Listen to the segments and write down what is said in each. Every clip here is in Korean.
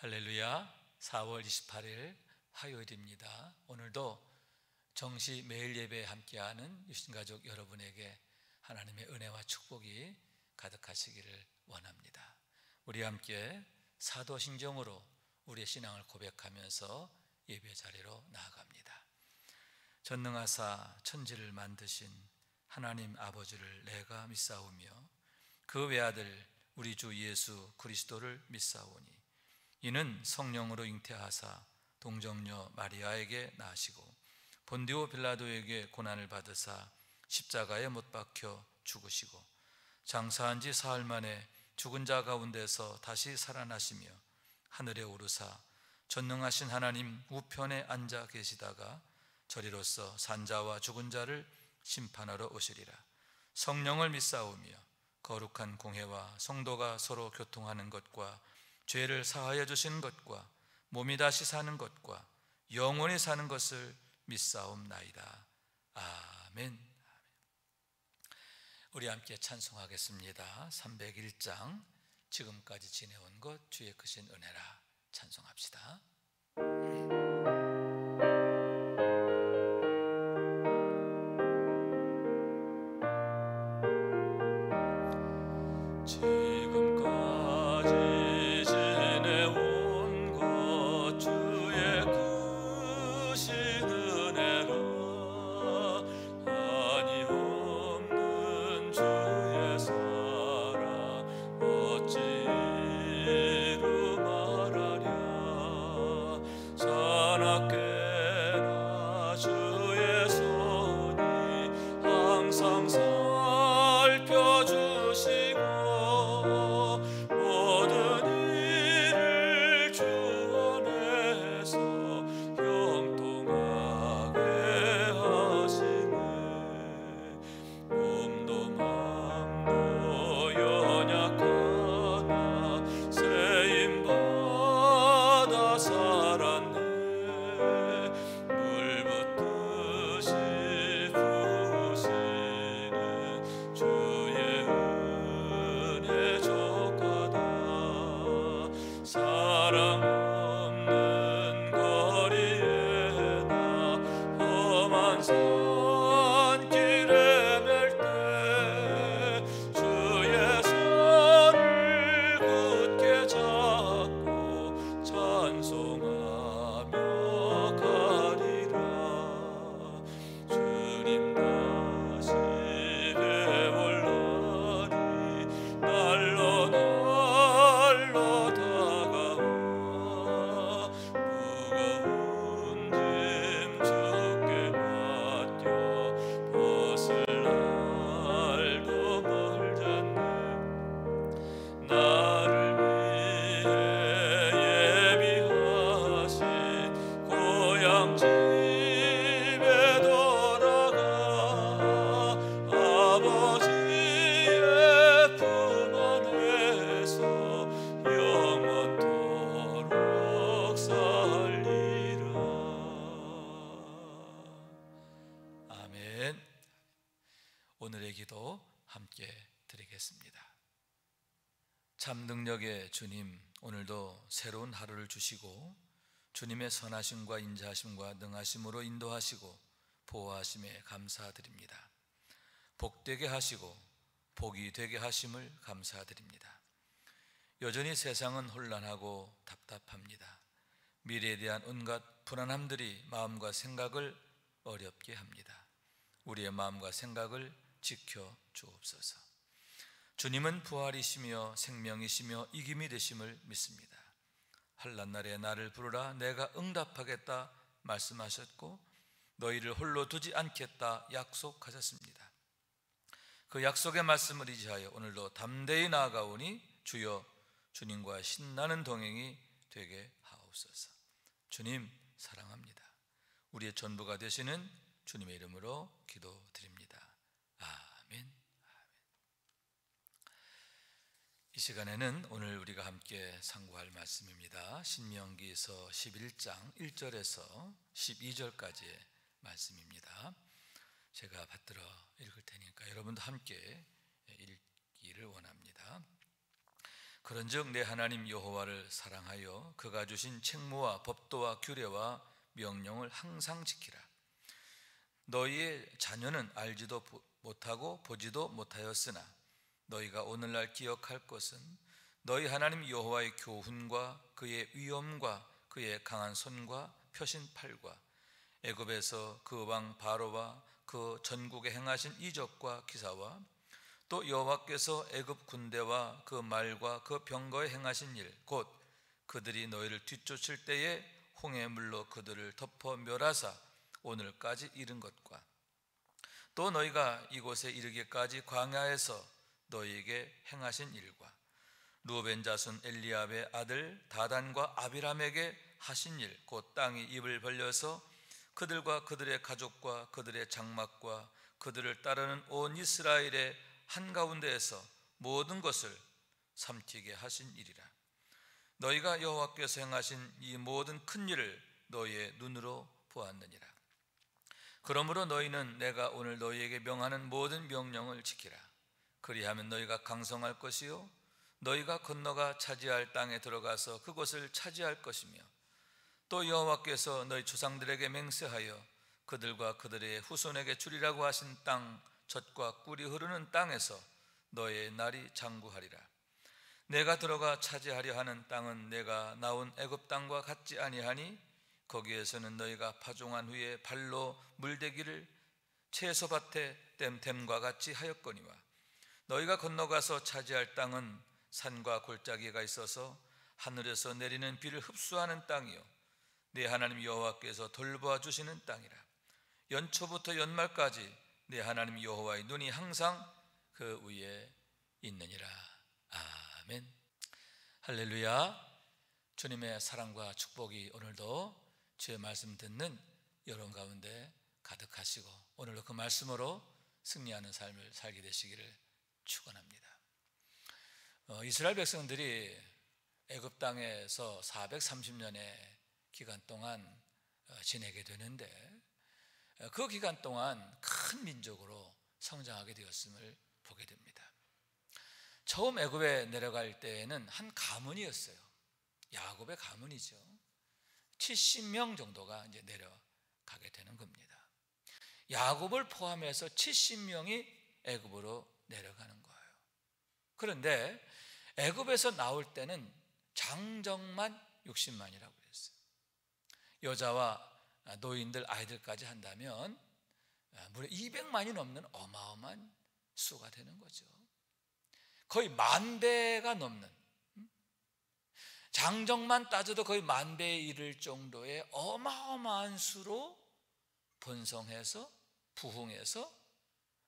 할렐루야. 4월 28일 화요일입니다. 오늘도 정시 매일 예배에 함께하는 유신가족 여러분에게 하나님의 은혜와 축복이 가득하시기를 원합니다. 우리 함께 사도신경으로 우리의 신앙을 고백하면서 예배 자리로 나아갑니다. 전능하사 천지를 만드신 하나님 아버지를 내가 믿사오며 그 외아들 우리 주 예수 그리스도를 믿사오니 이는 성령으로 잉태하사 동정녀 마리아에게 나시고 본디오 빌라도에게 고난을 받으사 십자가에 못 박혀 죽으시고 장사한 지 사흘 만에 죽은 자 가운데서 다시 살아나시며 하늘에 오르사 전능하신 하나님 우편에 앉아 계시다가 저리로서 산자와 죽은 자를 심판하러 오시리라. 성령을 믿사오며 거룩한 공회와 성도가 서로 교통하는 것과 죄를 사하여 주시는 것과 몸이 다시 사는 것과 영원히 사는 것을 믿사옵나이다. 아멘. 우리 함께 찬송하겠습니다. 301장 지금까지 지내온 것 주의 크신 은혜라 찬송합시다. 오늘의 기도 함께 드리겠습니다. 참 능력의 주님, 오늘도 새로운 하루를 주시고 주님의 선하심과 인자하심과 능하심으로 인도하시고 보호하심에 감사드립니다. 복되게 하시고 복이 되게 하심을 감사드립니다. 여전히 세상은 혼란하고 답답합니다. 미래에 대한 온갖 불안함들이 마음과 생각을 어렵게 합니다. 우리의 마음과 생각을 지켜 주옵소서. 주님은 부활이시며 생명이시며 이김이 되심을 믿습니다. 환난 날에 나를 부르라 내가 응답하겠다 말씀하셨고 너희를 홀로 두지 않겠다 약속하셨습니다. 그 약속의 말씀을 의지하여 오늘도 담대히 나아가오니 주여 주님과 신나는 동행이 되게 하옵소서. 주님 사랑합니다. 우리의 전부가 되시는 주님의 이름으로 기도드립니다. 아멘. 이 시간에는 오늘 우리가 함께 상고할 말씀입니다. 신명기서 11장 1절에서 12절까지의 말씀입니다. 제가 받들어 읽을 테니까 여러분도 함께 읽기를 원합니다. 그런즉 내 하나님 여호와를 사랑하여 그가 주신 책무와 법도와 규례와 명령을 항상 지키라. 너희의 자녀는 알지도 못하고 보지도 못하였으나 너희가 오늘날 기억할 것은 너희 하나님 여호와의 교훈과 그의 위엄과 그의 강한 손과 펴신 팔과 애굽에서 그 왕 바로와 그 전국에 행하신 이적과 기사와 또 여호와께서 애굽 군대와 그 말과 그 병거에 행하신 일, 곧 그들이 너희를 뒤쫓을 때에 홍해 물로 그들을 덮어 멸하사 오늘까지 이른 것과 또 너희가 이곳에 이르기까지 광야에서 너희에게 행하신 일과 루벤 자손 엘리압의 아들 다단과 아비람에게 하신 일, 곧 땅이 입을 벌려서 그들과 그들의 가족과 그들의 장막과 그들을 따르는 온 이스라엘의 한가운데에서 모든 것을 삼키게 하신 일이라. 너희가 여호와께서 행하신 이 모든 큰 일을 너희의 눈으로 보았느니라. 그러므로 너희는 내가 오늘 너희에게 명하는 모든 명령을 지키라. 그리하면 너희가 강성할 것이요 너희가 건너가 차지할 땅에 들어가서 그곳을 차지할 것이며 또 여호와께서 너희 조상들에게 맹세하여 그들과 그들의 후손에게 주리라고 하신 땅, 젖과 꿀이 흐르는 땅에서 너희의 날이 장구하리라. 내가 들어가 차지하려 하는 땅은 내가 나온 애굽 땅과 같지 아니하니 거기에서는 너희가 파종한 후에 발로 물대기를 채소밭에 댐과 같이 하였거니와 너희가 건너가서 차지할 땅은 산과 골짜기가 있어서 하늘에서 내리는 비를 흡수하는 땅이요 네 하나님 여호와께서 돌보아 주시는 땅이라. 연초부터 연말까지 네 하나님 여호와의 눈이 항상 그 위에 있느니라. 아멘. 할렐루야. 주님의 사랑과 축복이 오늘도 주의 말씀 듣는 여러분 가운데 가득하시고 오늘도 그 말씀으로 승리하는 삶을 살게 되시기를 축원합니다. 이스라엘 백성들이 애굽 땅에서 430년의 기간 동안 지내게 되는데 그 기간 동안 큰 민족으로 성장하게 되었음을 보게 됩니다. 처음 애굽에 내려갈 때에는 한 가문이었어요. 야곱의 가문이죠. 70명 정도가 이제 내려가게 되는 겁니다. 야곱을 포함해서 70명이 애굽으로 내려가는 거예요. 그런데 애굽에서 나올 때는 장정만 60만이라고 그랬어요. 여자와 노인들, 아이들까지 한다면 무려 200만이 넘는 어마어마한 수가 되는 거죠. 거의 10,000배가 넘는, 장정만 따져도 거의 10,000배에 이를 정도의 어마어마한 수로 번성해서 부흥해서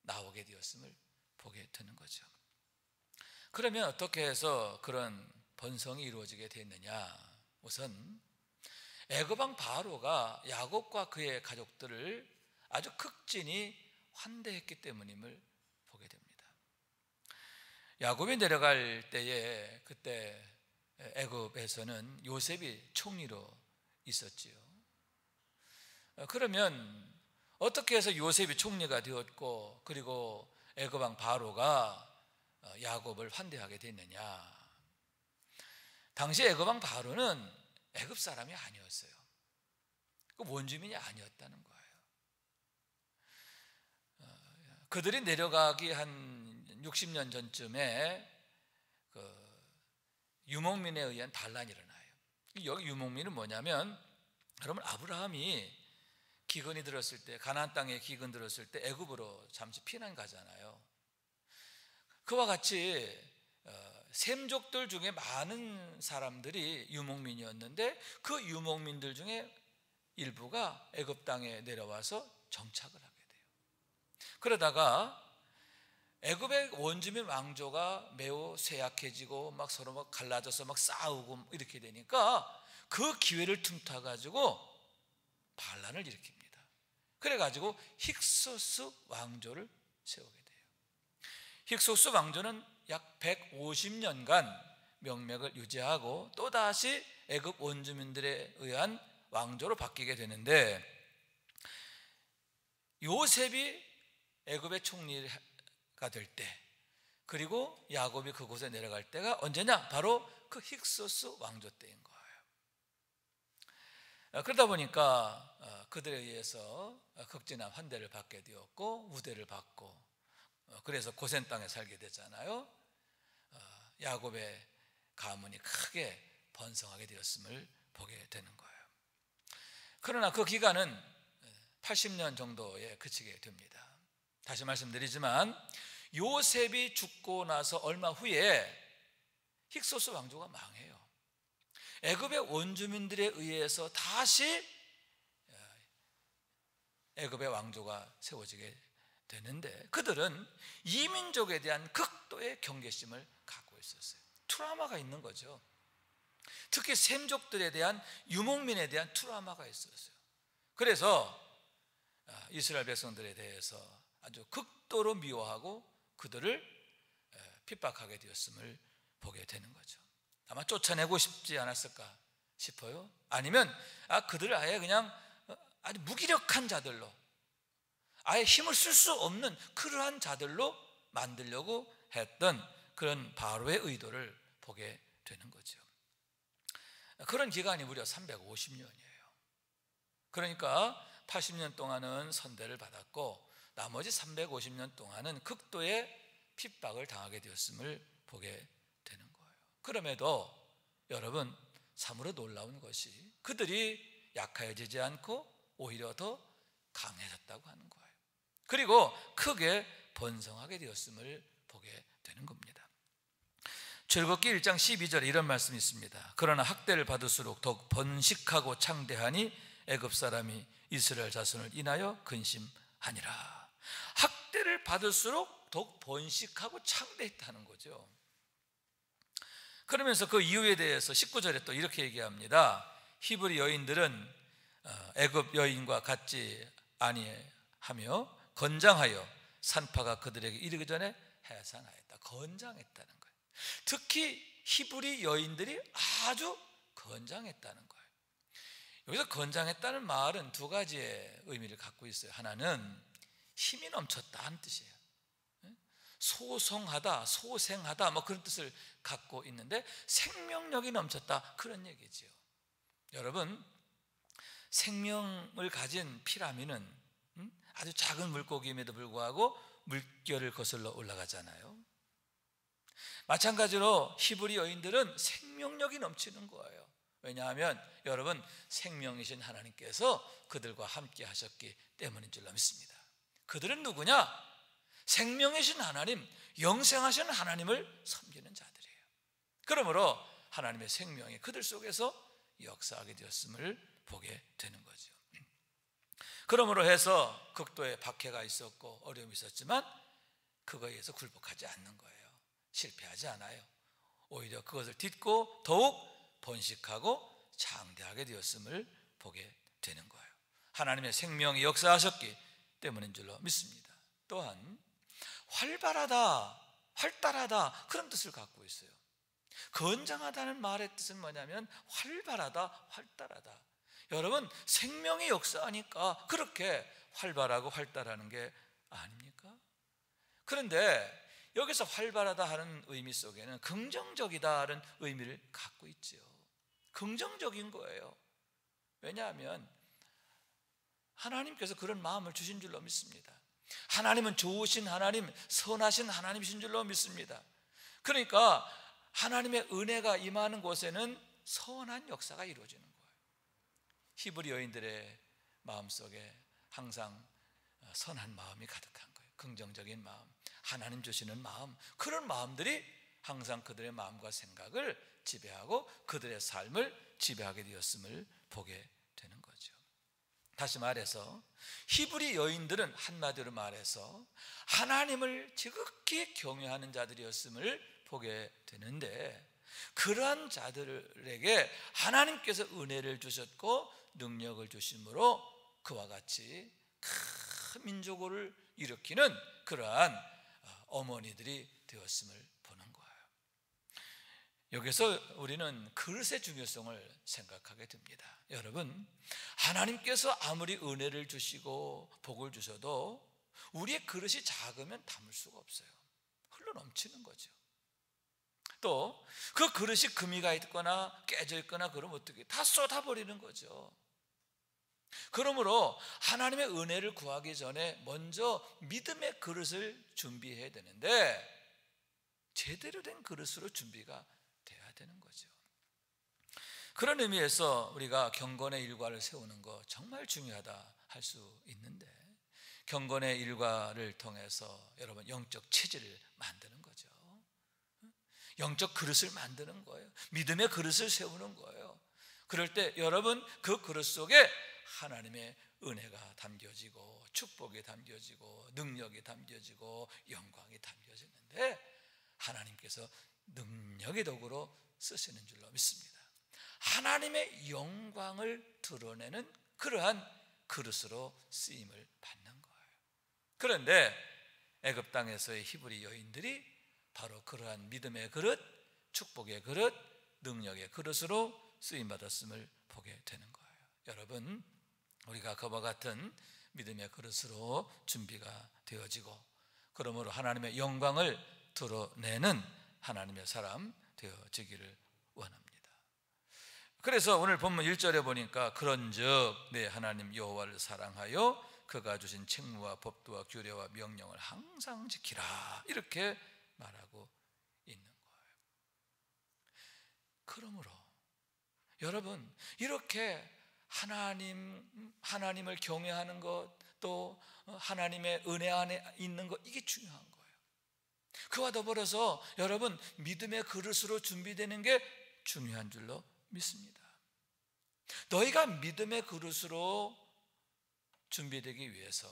나오게 되었음을 보게 되는 거죠. 그러면 어떻게 해서 그런 번성이 이루어지게 됐느냐? 우선 애굽 왕 바로가 야곱과 그의 가족들을 아주 극진히 환대했기 때문임을 보게 됩니다. 야곱이 내려갈 때에 그때 애굽에서는 요셉이 총리로 있었지요. 그러면 어떻게 해서 요셉이 총리가 되었고 그리고 애굽 왕 바로가 야곱을 환대하게 됐느냐? 당시 애굽 왕 바로는 애굽 사람이 아니었어요. 그 원주민이 아니었다는 거예요. 그들이 내려가기 한 60년 전쯤에 그 유목민에 의한 반란이 일어나요. 여기 유목민은 뭐냐면, 여러분 아브라함이 기근이 들었을 때, 가나안 땅에 기근 들었을 때 애굽으로 잠시 피난 가잖아요. 그와 같이 셈족들 중에 많은 사람들이 유목민이었는데 그 유목민들 중에 일부가 애굽 땅에 내려와서 정착을 하게 돼요. 그러다가 애굽의 원주민 왕조가 매우 쇠약해지고 막 서로 막 갈라져서 막 싸우고 이렇게 되니까 그 기회를 틈타 가지고 반란을 일으킵니다. 그래가지고 힉소스 왕조를 세우게 돼요. 힉소스 왕조는 약 150년간 명맥을 유지하고 또다시 애굽 원주민들에 의한 왕조로 바뀌게 되는데, 요셉이 애굽의 총리가 될 때 그리고 야곱이 그곳에 내려갈 때가 언제냐? 바로 그 힉소스 왕조 때인 거예요. 그러다 보니까 그들에 의해서 극진한 환대를 받게 되었고 우대를 받고, 그래서 고센 땅에 살게 되잖아요. 야곱의 가문이 크게 번성하게 되었음을 보게 되는 거예요. 그러나 그 기간은 80년 정도에 그치게 됩니다. 다시 말씀드리지만 요셉이 죽고 나서 얼마 후에 힉소스 왕조가 망해요. 애굽의 원주민들에 의해서 다시 애굽의 왕조가 세워지게 되는데, 그들은 이민족에 대한 극도의 경계심을 갖고 있었어요. 트라우마가 있는 거죠. 특히 셈족들에 대한, 유목민에 대한 트라우마가 있었어요. 그래서 이스라엘 백성들에 대해서 아주 극도로 미워하고 그들을 핍박하게 되었음을 보게 되는 거죠. 아마 쫓아내고 싶지 않았을까 싶어요. 아니면 그들을 아예 그냥 아주 무기력한 자들로, 아예 힘을 쓸 수 없는 그러한 자들로 만들려고 했던 그런 바로의 의도를 보게 되는 거죠. 그런 기간이 무려 350년이에요. 그러니까 80년 동안은 선대를 받았고 나머지 350년 동안은 극도의 핍박을 당하게 되었음을 보게 되는 거예요. 그럼에도 여러분, 참으로 놀라운 것이 그들이 약해지지 않고 오히려 더 강해졌다고 하는 거예요. 그리고 크게 번성하게 되었음을 보게 되는 겁니다. 출애굽기 1장 12절에 이런 말씀이 있습니다. 그러나 학대를 받을수록 더욱 번식하고 창대하니 애굽 사람이 이스라엘 자손을 인하여 근심하니라. 학대를 받을수록 더욱 번식하고 창대했다는 거죠. 그러면서 그 이유에 대해서 19절에 또 이렇게 얘기합니다. 히브리 여인들은 애굽 여인과 같지 아니하며 건장하여 산파가 그들에게 이르기 전에 해산하였다. 건장했다는 거예요. 특히 히브리 여인들이 아주 건장했다는 거예요. 여기서 건장했다는 말은 두 가지의 의미를 갖고 있어요. 하나는 힘이 넘쳤다는 뜻이에요. 소성하다, 소생하다 뭐 그런 뜻을 갖고 있는데, 생명력이 넘쳤다 그런 얘기죠. 여러분, 생명을 가진 피라미는 아주 작은 물고기임에도 불구하고 물결을 거슬러 올라가잖아요. 마찬가지로 히브리 여인들은 생명력이 넘치는 거예요. 왜냐하면 여러분, 생명이신 하나님께서 그들과 함께 하셨기 때문인 줄로 믿습니다. 그들은 누구냐? 생명이신 하나님, 영생하신 하나님을 섬기는 자들이에요. 그러므로 하나님의 생명이 그들 속에서 역사하게 되었음을 보게 되는 거죠. 그러므로 해서 극도의 박해가 있었고 어려움이 있었지만 그거에 의해서 굴복하지 않는 거예요. 실패하지 않아요. 오히려 그것을 딛고 더욱 번식하고 장대하게 되었음을 보게 되는 거예요. 하나님의 생명이 역사하셨기 때문인 줄로 믿습니다. 또한 활발하다, 활달하다 그런 뜻을 갖고 있어요. 건장하다는 말의 뜻은 뭐냐면 활발하다, 활달하다. 여러분, 생명이 역사하니까 그렇게 활발하고 활달하는 게 아닙니까? 그런데 여기서 활발하다 하는 의미 속에는 긍정적이다는 의미를 갖고 있죠. 긍정적인 거예요. 왜냐하면 하나님께서 그런 마음을 주신 줄로 믿습니다. 하나님은 좋으신 하나님, 선하신 하나님이신 줄로 믿습니다. 그러니까 하나님의 은혜가 임하는 곳에는 선한 역사가 이루어지는 거예요. 히브리 여인들의 마음속에 항상 선한 마음이 가득한 거예요. 긍정적인 마음, 하나님 주시는 마음, 그런 마음들이 항상 그들의 마음과 생각을 지배하고 그들의 삶을 지배하게 되었음을 보게 되는 거죠. 다시 말해서 히브리 여인들은 한마디로 말해서 하나님을 지극히 경외하는 자들이었음을 보게 되는데, 그러한 자들에게 하나님께서 은혜를 주셨고 능력을 주심으로 그와 같이 큰 민족을 일으키는 그러한 어머니들이 되었음을 보는 거예요. 여기서 우리는 그릇의 중요성을 생각하게 됩니다. 여러분, 하나님께서 아무리 은혜를 주시고 복을 주셔도 우리의 그릇이 작으면 담을 수가 없어요. 흘러 넘치는 거죠. 또 그 그릇이 금이가 있거나 깨져 있거나 그러면 어떻게 다 쏟아버리는 거죠. 그러므로 하나님의 은혜를 구하기 전에 먼저 믿음의 그릇을 준비해야 되는데 제대로 된 그릇으로 준비가 돼야 되는 거죠. 그런 의미에서 우리가 경건의 일과를 세우는 거 정말 중요하다 할 수 있는데, 경건의 일과를 통해서 여러분 영적 체질을 만드는 거죠. 영적 그릇을 만드는 거예요. 믿음의 그릇을 세우는 거예요. 그럴 때 여러분 그 그릇 속에 하나님의 은혜가 담겨지고 축복이 담겨지고 능력이 담겨지고 영광이 담겨지는데 하나님께서 능력의 도구로 쓰시는 줄로 믿습니다. 하나님의 영광을 드러내는 그러한 그릇으로 쓰임을 받는 거예요. 그런데 애굽 땅에서의 히브리 여인들이 바로 그러한 믿음의 그릇, 축복의 그릇, 능력의 그릇으로 쓰임 받았음을 보게 되는 거예요. 여러분, 우리가 그와 같은 믿음의 그릇으로 준비가 되어지고 그러므로 하나님의 영광을 드러내는 하나님의 사람 되어지기를 원합니다. 그래서 오늘 본문 1절에 보니까 그런즉 내 하나님 여호와를 사랑하여 그가 주신 책무와 법도와 규례와 명령을 항상 지키라, 이렇게 말하고 있는 거예요. 그러므로 여러분, 이렇게 하나님을 경외하는 것, 또 하나님의 은혜 안에 있는 것, 이게 중요한 거예요. 그와 더불어서 여러분 믿음의 그릇으로 준비되는 게 중요한 줄로 믿습니다. 너희가 믿음의 그릇으로 준비되기 위해서,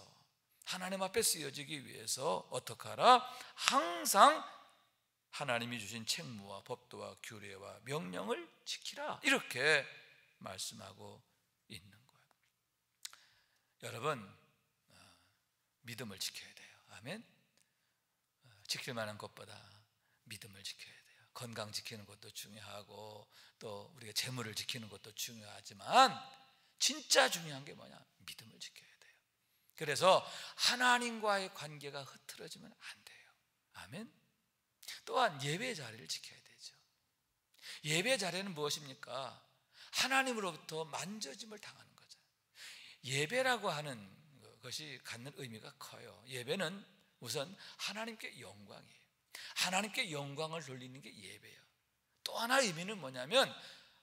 하나님 앞에 쓰여지기 위해서 어떻게 하라? 항상 하나님이 주신 책무와 법도와 규례와 명령을 지키라, 이렇게 말씀하고 있는 거예요. 여러분, 믿음을 지켜야 돼요. 아멘. 지킬 만한 것보다 믿음을 지켜야 돼요. 건강 지키는 것도 중요하고 또 우리가 재물을 지키는 것도 중요하지만 진짜 중요한 게 뭐냐? 믿음을 지켜야 돼요. 그래서 하나님과의 관계가 흐트러지면 안 돼요. 아멘. 또한 예배 자리를 지켜야 되죠. 예배 자리는 무엇입니까? 하나님으로부터 만져짐을 당하는 거죠. 예배라고 하는 것이 갖는 의미가 커요. 예배는 우선 하나님께 영광이에요. 하나님께 영광을 돌리는 게 예배예요. 또 하나 의미는 뭐냐면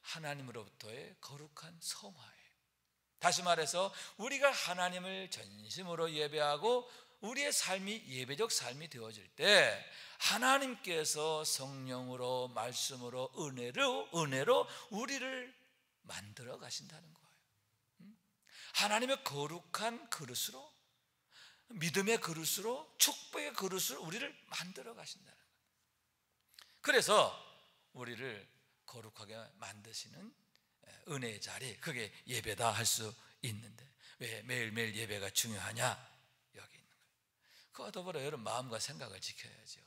하나님으로부터의 거룩한 성화예요. 다시 말해서 우리가 하나님을 전심으로 예배하고 우리의 삶이 예배적 삶이 되어질 때 하나님께서 성령으로, 말씀으로, 은혜로 우리를 만들어 가신다는 거예요. 하나님의 거룩한 그릇으로, 믿음의 그릇으로, 축복의 그릇으로 우리를 만들어 가신다는 거예요. 그래서 우리를 거룩하게 만드시는 은혜의 자리, 그게 예배다 할 수 있는데 왜 매일매일 예배가 중요하냐? 여기 있는 거예요. 그와 더불어 여러분 마음과 생각을 지켜야죠.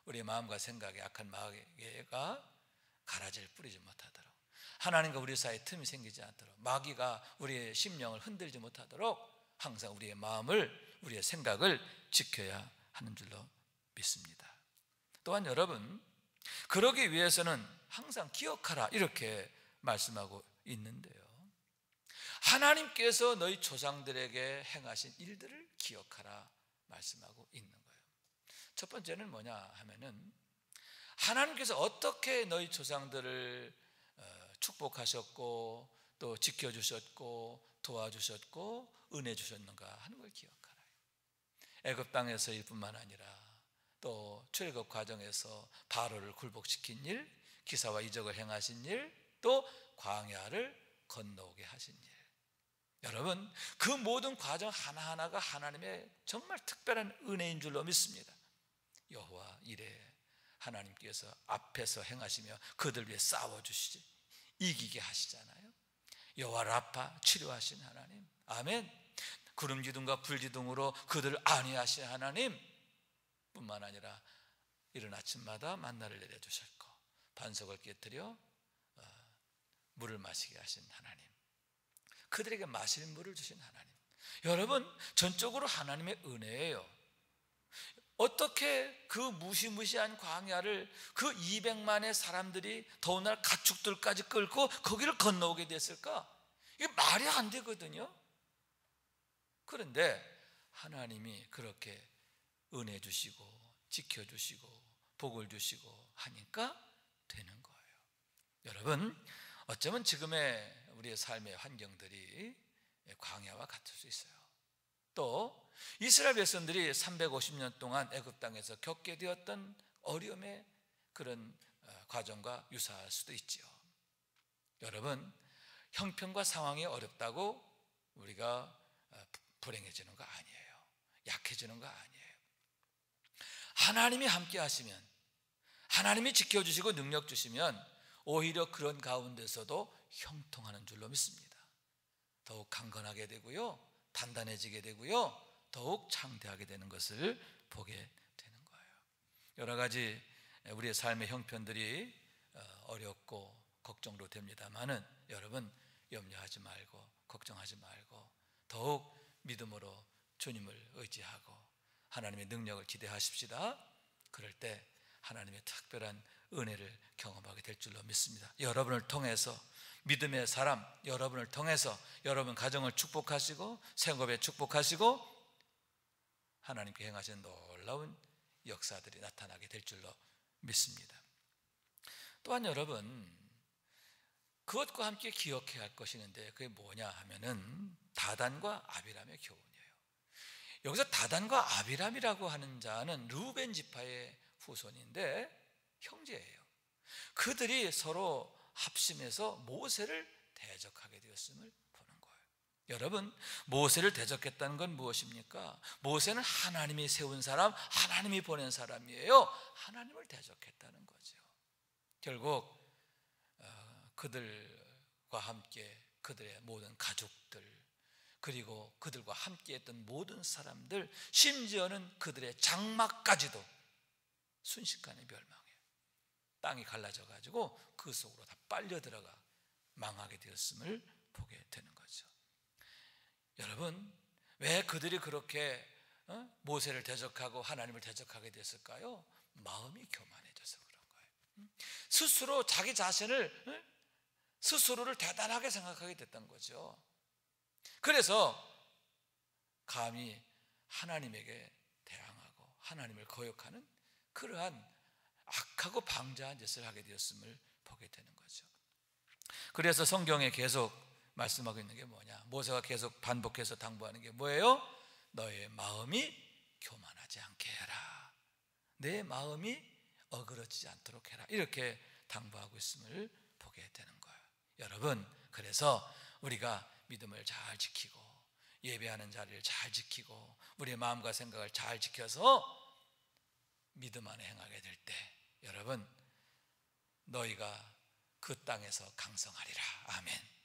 우리의 마음과 생각에 악한 마귀가 가라지를 뿌리지 못하도록, 하나님과 우리 사이에 틈이 생기지 않도록, 마귀가 우리의 심령을 흔들지 못하도록 항상 우리의 마음을, 우리의 생각을 지켜야 하는 줄로 믿습니다. 또한 여러분, 그러기 위해서는 항상 기억하라, 이렇게 말씀하고 있는데요, 하나님께서 너희 조상들에게 행하신 일들을 기억하라 말씀하고 있는 거예요. 첫 번째는 뭐냐 하면은 하나님께서 어떻게 너희 조상들을 축복하셨고 또 지켜주셨고 도와주셨고 은혜 주셨는가 하는 걸 기억하라. 애굽 땅에서일 뿐만 아니라 또 출애굽 과정에서 바로를 굴복시킨 일, 기사와 이적을 행하신 일, 또 광야를 건너오게 하신 일, 여러분 그 모든 과정 하나하나가 하나님의 정말 특별한 은혜인 줄로 믿습니다. 여호와 이레, 하나님께서 앞에서 행하시며 그들 위해 싸워주시지, 이기게 하시잖아요. 여호와 라파, 치료하신 하나님. 아멘. 구름 기둥과 불 기둥으로 그들을 안위하신 하나님 뿐만 아니라 이른 아침마다 만나를 내려주셨고 반석을 깨뜨려 물을 마시게 하신 하나님, 그들에게 마실 물을 주신 하나님. 여러분 전적으로 하나님의 은혜예요. 어떻게 그 무시무시한 광야를 그 200만의 사람들이 더운 날 가축들까지 끌고 거기를 건너오게 됐을까? 이게 말이 안 되거든요. 그런데 하나님이 그렇게 은혜 주시고 지켜주시고 복을 주시고 하니까 되는 거예요. 여러분, 어쩌면 지금의 우리의 삶의 환경들이 광야와 같을 수 있어요. 또 이스라엘 백성들이 350년 동안 애굽 땅에서 겪게 되었던 어려움의 그런 과정과 유사할 수도 있지요. 여러분, 형편과 상황이 어렵다고 우리가 불행해지는 거 아니에요. 약해지는 거 아니에요. 하나님이 함께 하시면, 하나님이 지켜주시고 능력 주시면 오히려 그런 가운데서도 형통하는 줄로 믿습니다. 더욱 강건하게 되고요, 단단해지게 되고요, 더욱 창대하게 되는 것을 보게 되는 거예요. 여러 가지 우리의 삶의 형편들이 어렵고 걱정도 됩니다만은 여러분, 염려하지 말고 걱정하지 말고 더욱 믿음으로 주님을 의지하고 하나님의 능력을 기대하십시다. 그럴 때 하나님의 특별한 은혜를 경험하게 될 줄로 믿습니다. 여러분을 통해서, 믿음의 사람 여러분을 통해서 여러분 가정을 축복하시고 생업에 축복하시고 하나님께 행하시는 놀라운 역사들이 나타나게 될 줄로 믿습니다. 또한 여러분, 그것과 함께 기억해야 할 것이 있는데 그게 뭐냐 하면은 다단과 아비람의 교훈이에요. 여기서 다단과 아비람이라고 하는 자는 르우벤 지파의 후손인데 형제예요. 그들이 서로 합심해서 모세를 대적하게 되었음을 보는 거예요. 여러분, 모세를 대적했다는 건 무엇입니까? 모세는 하나님이 세운 사람, 하나님이 보낸 사람이에요. 하나님을 대적했다는 거죠. 결국 그들과 함께 그들의 모든 가족들, 그리고 그들과 함께 했던 모든 사람들, 심지어는 그들의 장막까지도 순식간에 멸망해요. 땅이 갈라져 가지고 그 속으로 다 빨려 들어가 망하게 되었음을 보게 되는 거죠. 여러분, 왜 그들이 그렇게 모세를 대적하고 하나님을 대적하게 됐을까요? 마음이 교만해져서 그런 거예요. 스스로 자기 자신을, 스스로를 대단하게 생각하게 됐던 거죠. 그래서 감히 하나님에게 대항하고 하나님을 거역하는 그러한 악하고 방자한 짓을 하게 되었음을 보게 되는 거죠. 그래서 성경에 계속 말씀하고 있는 게 뭐냐? 모세가 계속 반복해서 당부하는 게 뭐예요? 너의 마음이 교만하지 않게 해라. 내 마음이 어그러지지 않도록 해라. 이렇게 당부하고 있음을 보게 되는 거예요. 여러분, 그래서 우리가 믿음을 잘 지키고 예배하는 자리를 잘 지키고 우리의 마음과 생각을 잘 지켜서 믿음 안에 행하게 될 때 여러분, 너희가 그 땅에서 강성하리라. 아멘.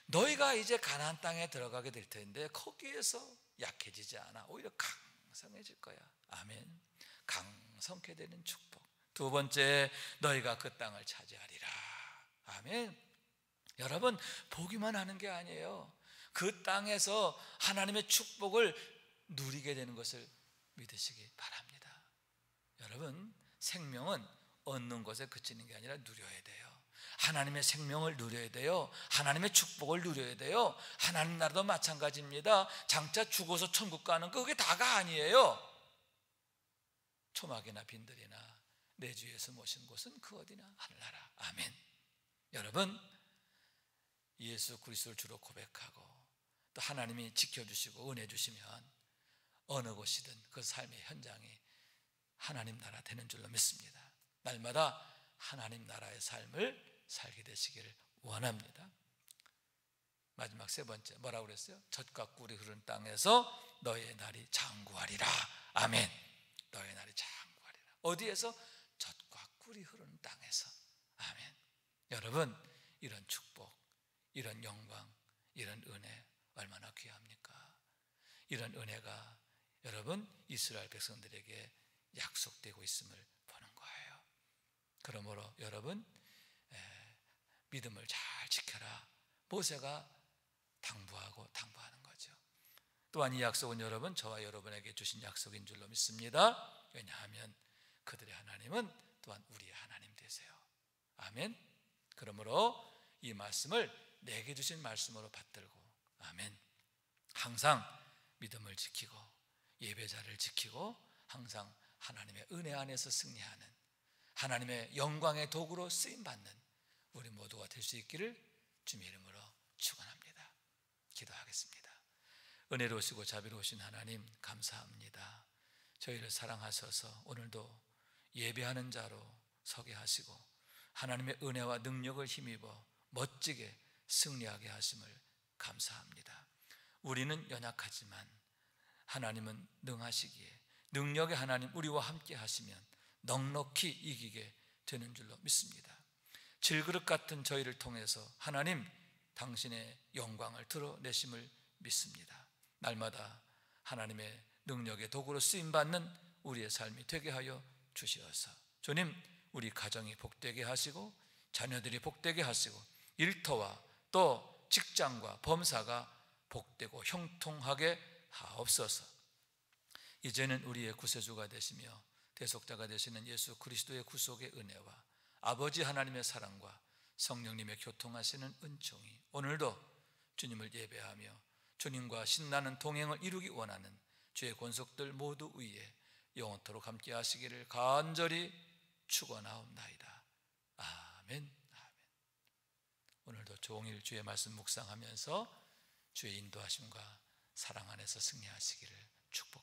너희가 이제 가나안 땅에 들어가게 될 텐데 거기에서 약해지지 않아. 오히려 강성해질 거야. 아멘. 강성케 되는 축복. 두 번째, 너희가 그 땅을 차지하리라. 아멘. 여러분, 보기만 하는 게 아니에요. 그 땅에서 하나님의 축복을 누리게 되는 것을 믿으시기 바랍니다. 여러분, 생명은 얻는 것에 그치는 게 아니라 누려야 돼요. 하나님의 생명을 누려야 돼요. 하나님의 축복을 누려야 돼요. 하나님 나라도 마찬가지입니다. 장차 죽어서 천국 가는 거 그게 다가 아니에요. 초막이나 빈들이나 내 주에서 모신 곳은 그 어디나 하늘나라. 아멘. 여러분, 예수 그리스도를 주로 고백하고 또 하나님이 지켜주시고 은혜 주시면 어느 곳이든 그 삶의 현장이 하나님 나라 되는 줄로 믿습니다. 날마다 하나님 나라의 삶을 살게 되시기를 원합니다. 마지막 세 번째, 뭐라고 그랬어요? 젖과 꿀이 흐르는 땅에서 너의 날이 장구하리라. 아멘. 너의 날이 장구하리라. 어디에서? 젖과 꿀이 흐르는 땅에서. 아멘. 여러분, 이런 축복, 이런 영광, 이런 은혜 얼마나 귀합니까? 이런 은혜가 여러분 이스라엘 백성들에게 약속되고 있음을 보는 거예요. 그러므로 여러분, 믿음을 잘 지켜라. 모세가 당부하는 거죠. 또한 이 약속은 여러분, 저와 여러분에게 주신 약속인 줄로 믿습니다. 왜냐하면 그들의 하나님은 또한 우리의 하나님 되세요. 아멘. 그러므로 이 말씀을 내게 주신 말씀으로 받들고, 아멘, 항상 믿음을 지키고 예배자를 지키고 항상 하나님의 은혜 안에서 승리하는, 하나님의 영광의 도구로 쓰임받는 우리 모두가 될 수 있기를 주님의 이름으로 축원합니다. 기도하겠습니다. 은혜로우시고 자비로우신 하나님, 감사합니다. 저희를 사랑하셔서 오늘도 예배하는 자로 서게 하시고 하나님의 은혜와 능력을 힘입어 멋지게 승리하게 하심을 감사합니다. 우리는 연약하지만 하나님은 능하시기에 능력의 하나님 우리와 함께 하시면 넉넉히 이기게 되는 줄로 믿습니다. 질그릇 같은 저희를 통해서 하나님 당신의 영광을 드러내심을 믿습니다. 날마다 하나님의 능력의 도구로 쓰임받는 우리의 삶이 되게 하여 주시어서 주님, 우리 가정이 복되게 하시고 자녀들이 복되게 하시고 일터와 또 직장과 범사가 복되고 형통하게 하옵소서. 이제는 우리의 구세주가 되시며 대속자가 되시는 예수 그리스도의 구속의 은혜와 아버지 하나님의 사랑과 성령님의 교통하시는 은총이 오늘도 주님을 예배하며 주님과 신나는 동행을 이루기 원하는 주의 권속들 모두 위에 영원토록 함께 하시기를 간절히 축원하옵나이다. 아멘. 아멘. 오늘도 종일 주의 말씀 묵상하면서 주의 인도하심과 사랑 안에서 승리하시기를 축복합니다.